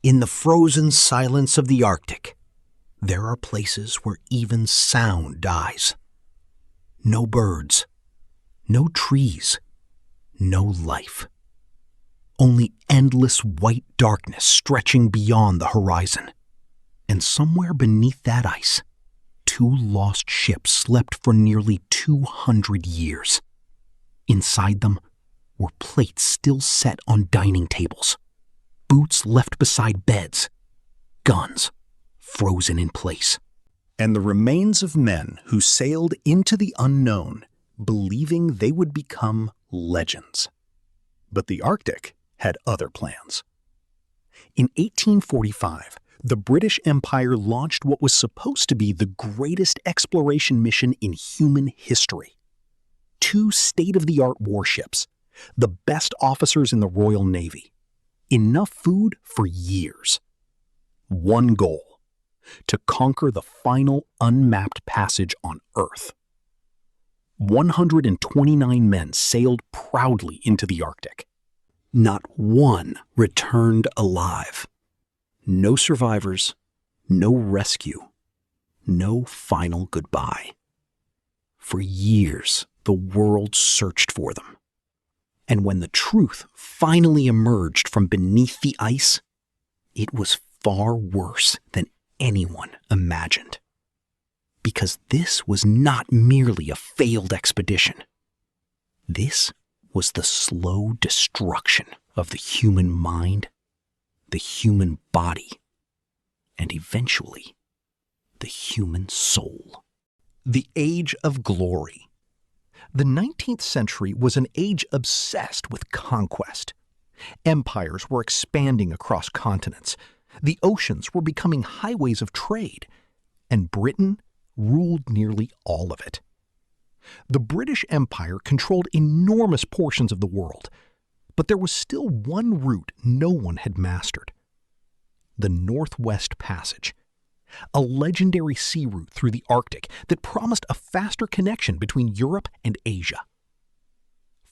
In the frozen silence of the Arctic, there are places where even sound dies. No birds, no trees, no life. Only endless white darkness stretching beyond the horizon. And somewhere beneath that ice, two lost ships slept for nearly 200 years. Inside them were plates still set on dining tables, boots left beside beds, guns frozen in place, and the remains of men who sailed into the unknown, believing they would become legends. But the Arctic had other plans. In 1845, the British Empire launched what was supposed to be the greatest exploration mission in human history. Two state-of-the-art warships, the best officers in the Royal Navy, enough food for years. One goal: to conquer the final unmapped passage on Earth. 129 men sailed proudly into the Arctic. Not one returned alive. No survivors, no rescue, no final goodbye. For years, the world searched for them. And when the truth finally emerged from beneath the ice, it was far worse than anyone imagined. Because this was not merely a failed expedition. This was the slow destruction of the human mind, the human body, and eventually, the human soul. The Age of Glory. The 19th century was an age obsessed with conquest. Empires were expanding across continents. The oceans were becoming highways of trade, and Britain ruled nearly all of it. The British Empire controlled enormous portions of the world, but there was still one route no one had mastered: the Northwest Passage, a legendary sea route through the Arctic that promised a faster connection between Europe and Asia.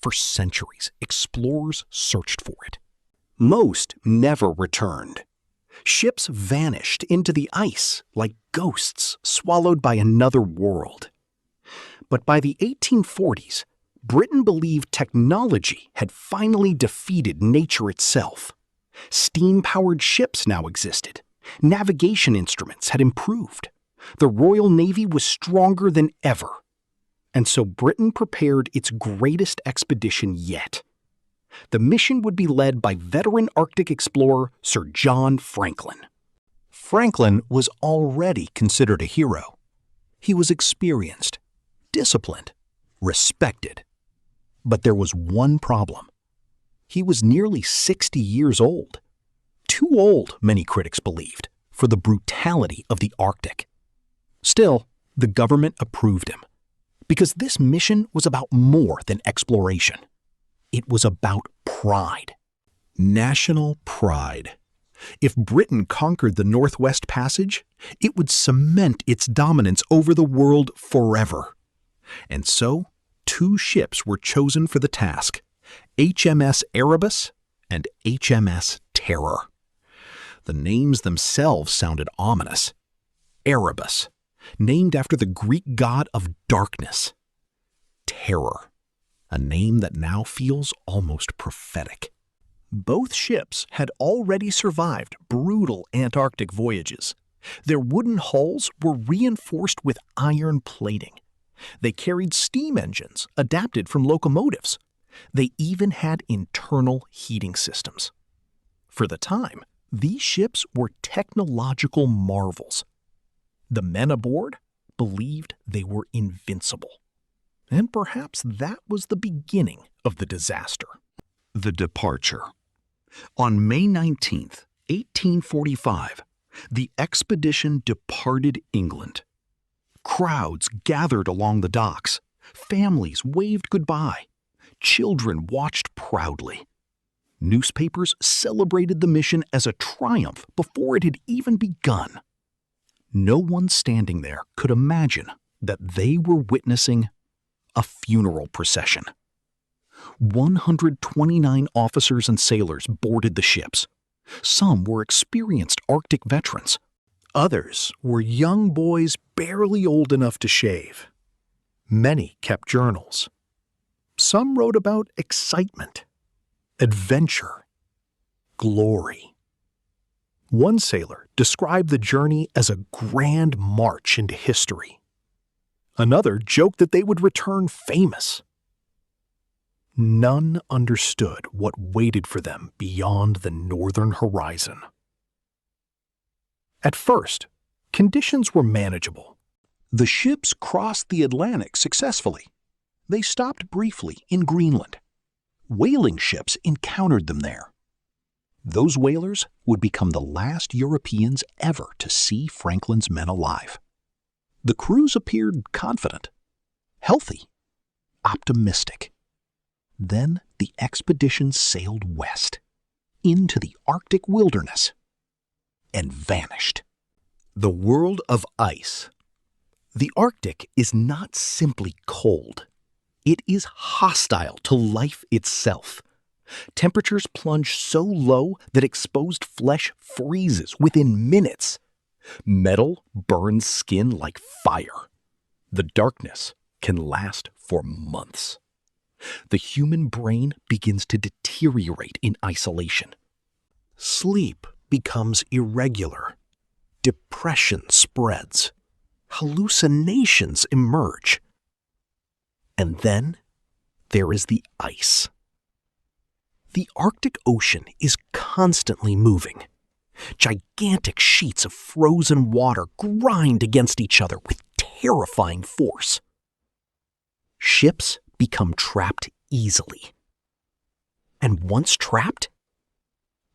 For centuries, explorers searched for it. Most never returned. Ships vanished into the ice like ghosts swallowed by another world. But by the 1840s, Britain believed technology had finally defeated nature itself. Steam-powered ships now existed. Navigation instruments had improved. The Royal Navy was stronger than ever. And so Britain prepared its greatest expedition yet. The mission would be led by veteran Arctic explorer Sir John Franklin. Franklin was already considered a hero. He was experienced, disciplined, respected. But there was one problem. He was nearly 60 years old. Too old, many critics believed, for the brutality of the Arctic. Still, the government approved him, because this mission was about more than exploration. It was about pride. National pride. If Britain conquered the Northwest Passage, it would cement its dominance over the world forever. And so, two ships were chosen for the task: HMS Erebus and HMS Terror. The names themselves sounded ominous. Erebus, named after the Greek god of darkness. Terror, a name that now feels almost prophetic. Both ships had already survived brutal Antarctic voyages. Their wooden hulls were reinforced with iron plating. They carried steam engines adapted from locomotives. They even had internal heating systems. For the time, these ships were technological marvels. The men aboard believed they were invincible. And perhaps that was the beginning of the disaster. The departure. On May 19th, 1845, the expedition departed England. Crowds gathered along the docks. Families waved goodbye. Children watched proudly. Newspapers celebrated the mission as a triumph before it had even begun. No one standing there could imagine that they were witnessing a funeral procession. 129 officers and sailors boarded the ships. Some were experienced Arctic veterans. Others were young boys barely old enough to shave. Many kept journals. Some wrote about excitement, adventure, glory. One sailor described the journey as a grand march into history. Another joked that they would return famous. None understood what waited for them beyond the northern horizon. At first, conditions were manageable. The ships crossed the Atlantic successfully. They stopped briefly in Greenland. Whaling ships encountered them there. Those whalers would become the last Europeans ever to see Franklin's men alive. The crews appeared confident, healthy, optimistic. Then the expedition sailed west, into the Arctic wilderness, and vanished. The world of ice. The Arctic is not simply cold. It is hostile to life itself. Temperatures plunge so low that exposed flesh freezes within minutes. Metal burns skin like fire. The darkness can last for months. The human brain begins to deteriorate in isolation. Sleep becomes irregular. Depression spreads. Hallucinations emerge. And then there is the ice. The Arctic Ocean is constantly moving. Gigantic sheets of frozen water grind against each other with terrifying force. Ships become trapped easily. And once trapped,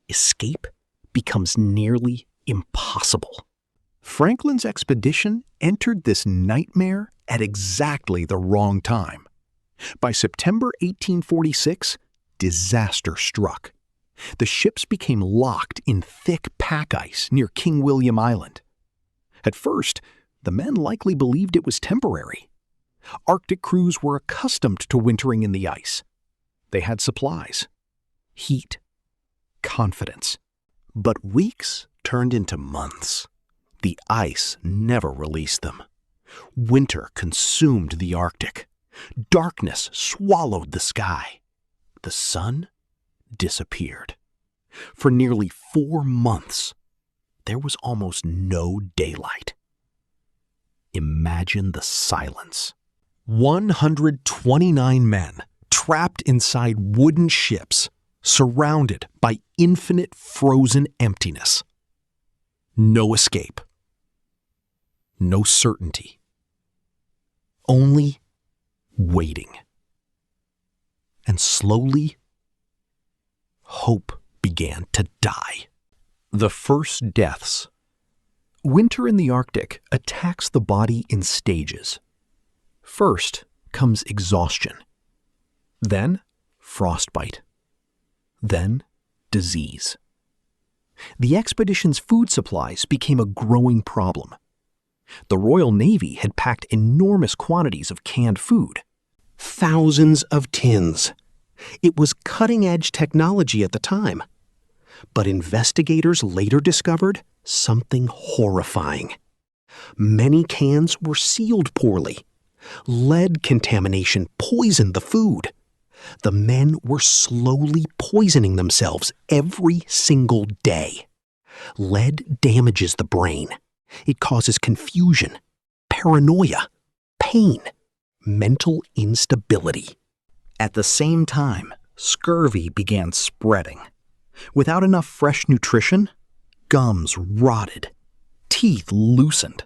escape becomes nearly impossible. Franklin's expedition entered this nightmare at exactly the wrong time. By September 1846, disaster struck. The ships became locked in thick pack ice near King William Island. At first, the men likely believed it was temporary. Arctic crews were accustomed to wintering in the ice. They had supplies, heat, confidence. But weeks turned into months. The ice never released them. Winter consumed the Arctic. Darkness swallowed the sky. The sun disappeared. For nearly 4 months, there was almost no daylight. Imagine the silence. 129 men trapped inside wooden ships, surrounded by infinite frozen emptiness. No escape. No certainty. Only waiting. And slowly, hope began to die. The first deaths. Winter in the Arctic attacks the body in stages. First comes exhaustion. Then frostbite. Then disease. The expedition's food supplies became a growing problem. The Royal Navy had packed enormous quantities of canned food. Thousands of tins. It was cutting-edge technology at the time. But investigators later discovered something horrifying. Many cans were sealed poorly. Lead contamination poisoned the food. The men were slowly poisoning themselves every single day. Lead damages the brain. It causes confusion, paranoia, pain, mental instability. At the same time, scurvy began spreading. Without enough fresh nutrition, gums rotted, teeth loosened,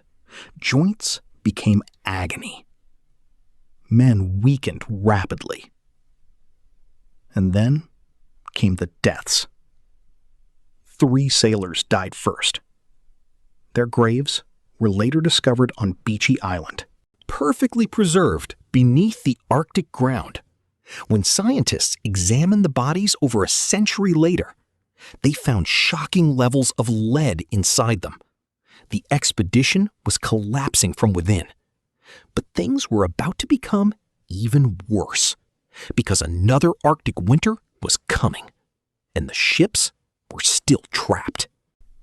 joints became agony. Men weakened rapidly. And then came the deaths. 3 sailors died first. Their graves were later discovered on Beechy Island, perfectly preserved beneath the Arctic ground. When scientists examined the bodies over a century later, they found shocking levels of lead inside them. The expedition was collapsing from within. But things were about to become even worse, because another Arctic winter was coming, and the ships were still trapped.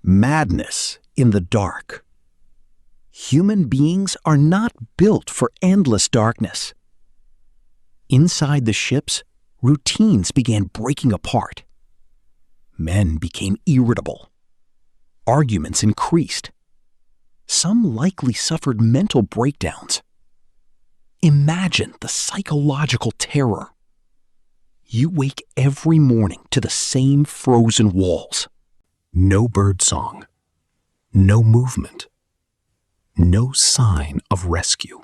Madness in the dark. Human beings are not built for endless darkness. Inside the ships, routines began breaking apart. Men became irritable. Arguments increased. Some likely suffered mental breakdowns. Imagine the psychological terror. You wake every morning to the same frozen walls. No birdsong. No movement. No sign of rescue.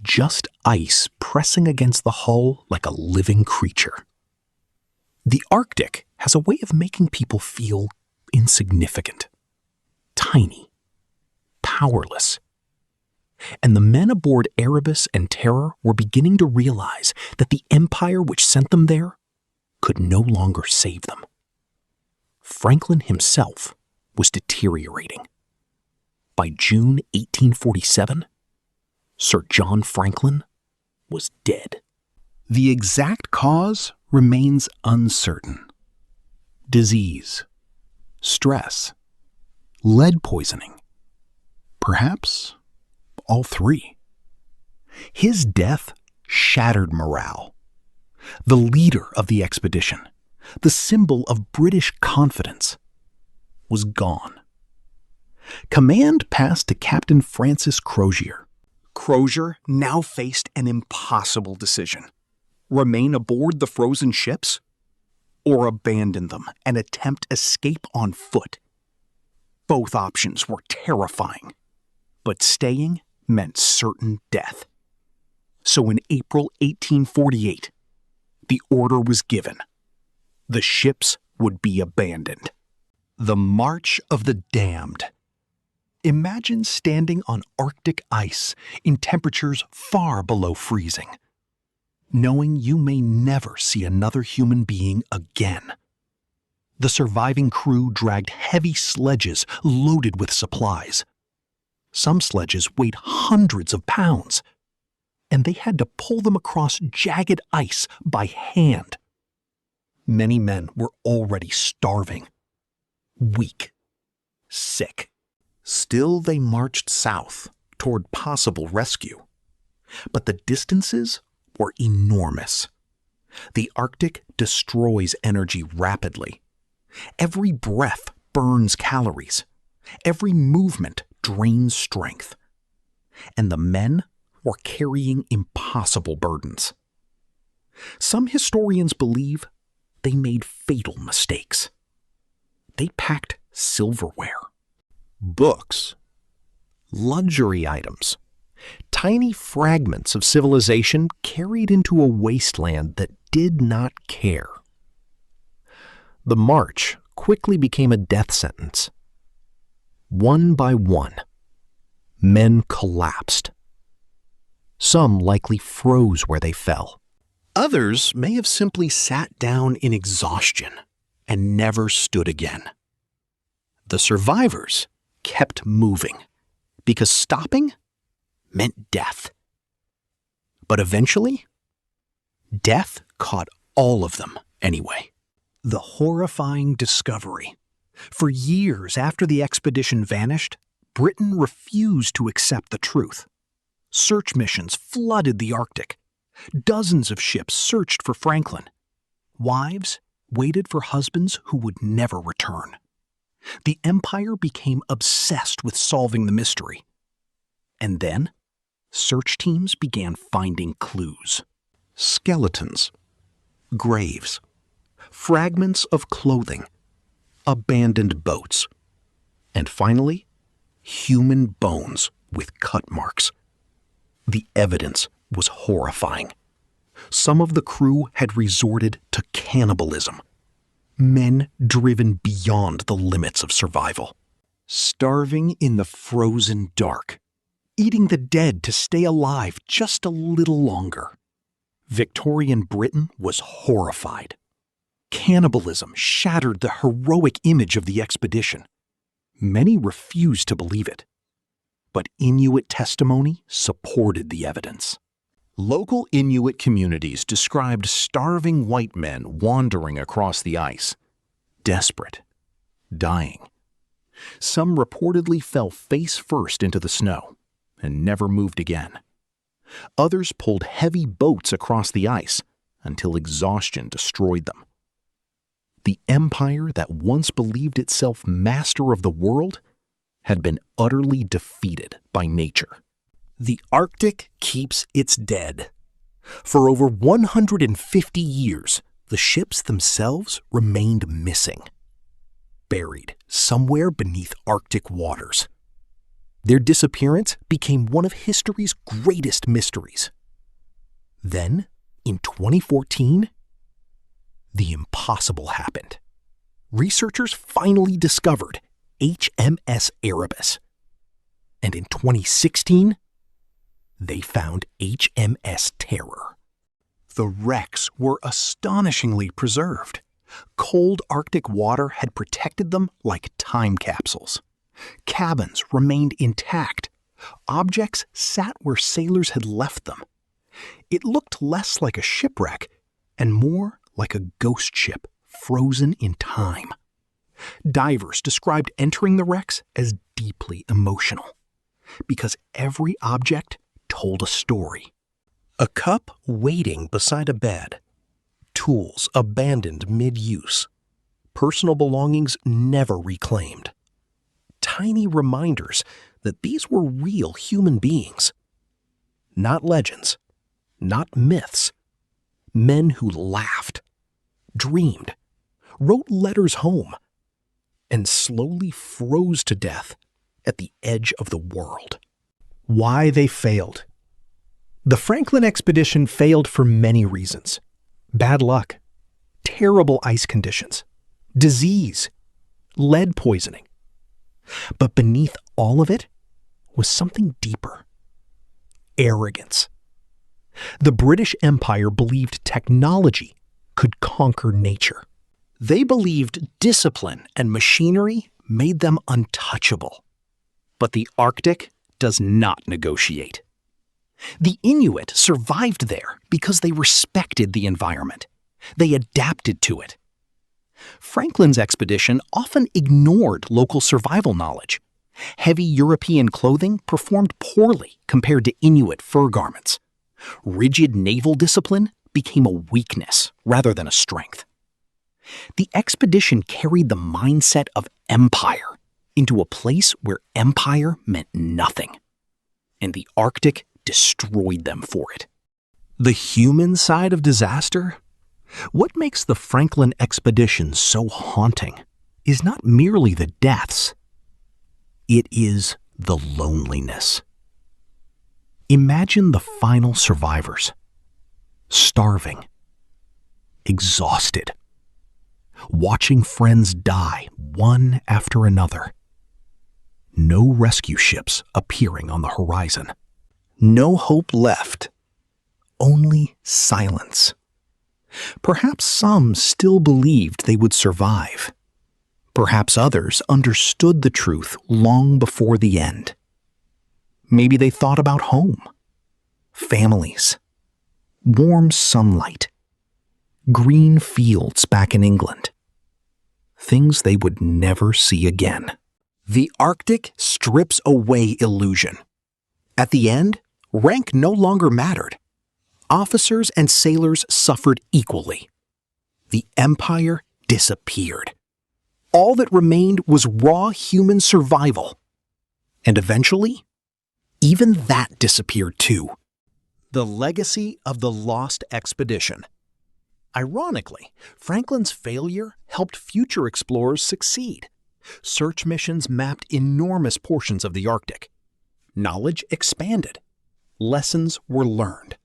Just ice pressing against the hull like a living creature. The Arctic has a way of making people feel insignificant, tiny, powerless. And the men aboard Erebus and Terror were beginning to realize that the empire which sent them there could no longer save them. Franklin himself was deteriorating. By June 1847, Sir John Franklin was dead. The exact cause remains uncertain. Disease, stress, lead poisoning, perhaps all three. His death shattered morale. The leader of the expedition, the symbol of British confidence, was gone. Command passed to Captain Francis Crozier. Crozier now faced an impossible decision: remain aboard the frozen ships or abandon them and attempt escape on foot. Both options were terrifying, but staying meant certain death. So in April 1848, the order was given. The ships would be abandoned. The March of the Damned. Imagine standing on Arctic ice in temperatures far below freezing, knowing you may never see another human being again. The surviving crew dragged heavy sledges loaded with supplies. Some sledges weighed hundreds of pounds, and they had to pull them across jagged ice by hand. Many men were already starving, weak, sick. Still, they marched south toward possible rescue. But the distances were enormous. The Arctic destroys energy rapidly. Every breath burns calories. Every movement drains strength. And the men were carrying impossible burdens. Some historians believe they made fatal mistakes. They packed silverware, books, luxury items, tiny fragments of civilization carried into a wasteland that did not care. The march quickly became a death sentence. One by one, men collapsed. Some likely froze where they fell. Others may have simply sat down in exhaustion and never stood again. The survivors kept moving, because stopping meant death. But eventually, death caught all of them anyway. The horrifying discovery. For years after the expedition vanished, Britain refused to accept the truth. Search missions flooded the Arctic. Dozens of ships searched for Franklin. Wives waited for husbands who would never return. The empire became obsessed with solving the mystery. And then, search teams began finding clues. Skeletons, graves, fragments of clothing, abandoned boats, and finally, human bones with cut marks. The evidence was horrifying. Some of the crew had resorted to cannibalism. Men driven beyond the limits of survival. Starving in the frozen dark. Eating the dead to stay alive just a little longer. Victorian Britain was horrified. Cannibalism shattered the heroic image of the expedition. Many refused to believe it. But Inuit testimony supported the evidence. Local Inuit communities described starving white men wandering across the ice. desperate, dying. Some reportedly fell face first into the snow and never moved again. Others pulled heavy boats across the ice until exhaustion destroyed them. The empire that once believed itself master of the world had been utterly defeated by nature. The Arctic keeps its dead. For over 150 years, the ships themselves remained missing, buried somewhere beneath Arctic waters. Their disappearance became one of history's greatest mysteries. Then, in 2014, the impossible happened. Researchers finally discovered HMS Erebus. And in 2016, they found HMS Terror. The wrecks were astonishingly preserved. Cold Arctic water had protected them like time capsules. Cabins remained intact. Objects sat where sailors had left them. It looked less like a shipwreck and more like a ghost ship frozen in time. Divers described entering the wrecks as deeply emotional because every object told a story. A cup waiting beside a bed, tools abandoned mid-use, personal belongings never reclaimed. Tiny reminders that these were real human beings. Not legends, not myths. Men who laughed, dreamed, wrote letters home, and slowly froze to death at the edge of the world. Why they failed. The Franklin expedition failed for many reasons. Bad luck, terrible ice conditions, disease, lead poisoning. But beneath all of it was something deeper. Arrogance. The British Empire believed technology could conquer nature. They believed discipline and machinery made them untouchable. But the Arctic does not negotiate. The Inuit survived there because they respected the environment. They adapted to it. Franklin's expedition often ignored local survival knowledge. Heavy European clothing performed poorly compared to Inuit fur garments. Rigid naval discipline became a weakness rather than a strength. The expedition carried the mindset of empire into a place where empire meant nothing, and the Arctic destroyed them for it. The human side of disaster? What makes the Franklin expedition so haunting is not merely the deaths. It is the loneliness. Imagine the final survivors, starving, exhausted, watching friends die one after another. No rescue ships appearing on the horizon. No hope left, only silence. Perhaps some still believed they would survive. Perhaps others understood the truth long before the end. Maybe they thought about home, families, warm sunlight, green fields back in England, things they would never see again. The Arctic strips away illusion. At the end, rank no longer mattered. Officers and sailors suffered equally. The empire disappeared. All that remained was raw human survival. And eventually, even that disappeared too. The legacy of the lost expedition. Ironically, Franklin's failure helped future explorers succeed. Search missions mapped enormous portions of the Arctic. Knowledge expanded. Lessons were learned.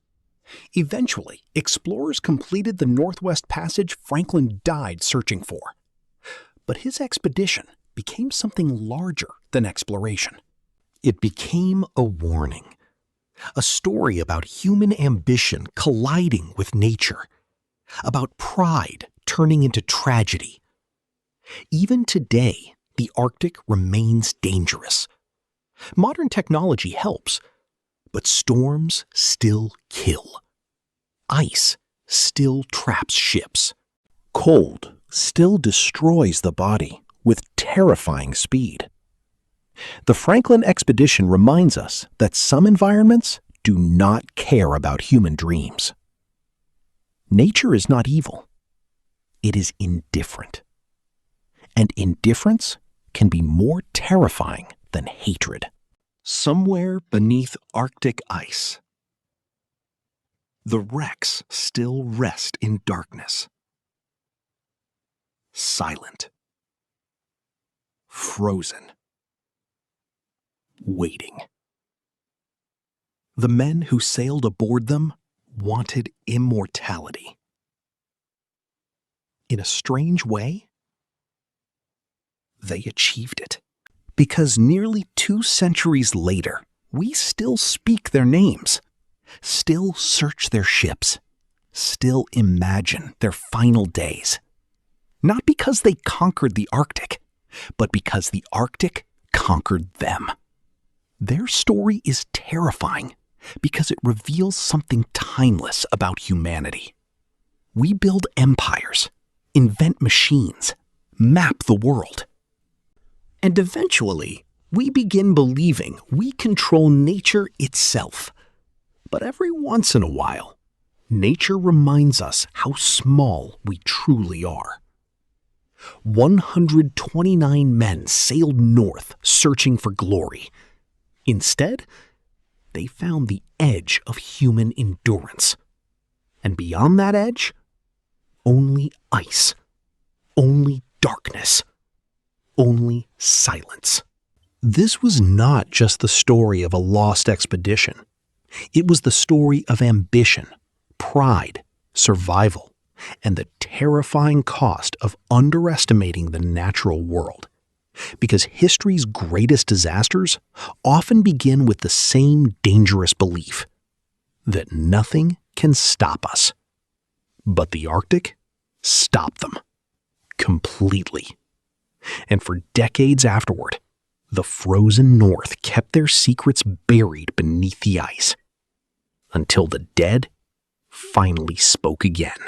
Eventually, explorers completed the Northwest Passage Franklin died searching for. But his expedition became something larger than exploration. It became a warning, a story about human ambition colliding with nature, about pride turning into tragedy. Even today, the Arctic remains dangerous. Modern technology helps, but storms still kill. Ice still traps ships. Cold still destroys the body with terrifying speed. The Franklin expedition reminds us that some environments do not care about human dreams. Nature is not evil. It is indifferent. And indifference can be more terrifying than hatred. Somewhere beneath Arctic ice, the wrecks still rest in darkness. Silent. Frozen. Waiting. The men who sailed aboard them wanted immortality. In a strange way, they achieved it. Because nearly 2 centuries later, we still speak their names, still search their ships, still imagine their final days. Not because they conquered the Arctic, but because the Arctic conquered them. Their story is terrifying because it reveals something timeless about humanity. We build empires, invent machines, map the world. And eventually, we begin believing we control nature itself. But every once in a while, nature reminds us how small we truly are. 129 men sailed north searching for glory. Instead, they found the edge of human endurance. And beyond that edge, only ice, only darkness, only silence. This was not just the story of a lost expedition. It was the story of ambition, pride, survival, and the terrifying cost of underestimating the natural world. Because history's greatest disasters often begin with the same dangerous belief that nothing can stop us. But the Arctic stopped them completely. And for decades afterward, the frozen North kept their secrets buried beneath the ice until the dead finally spoke again.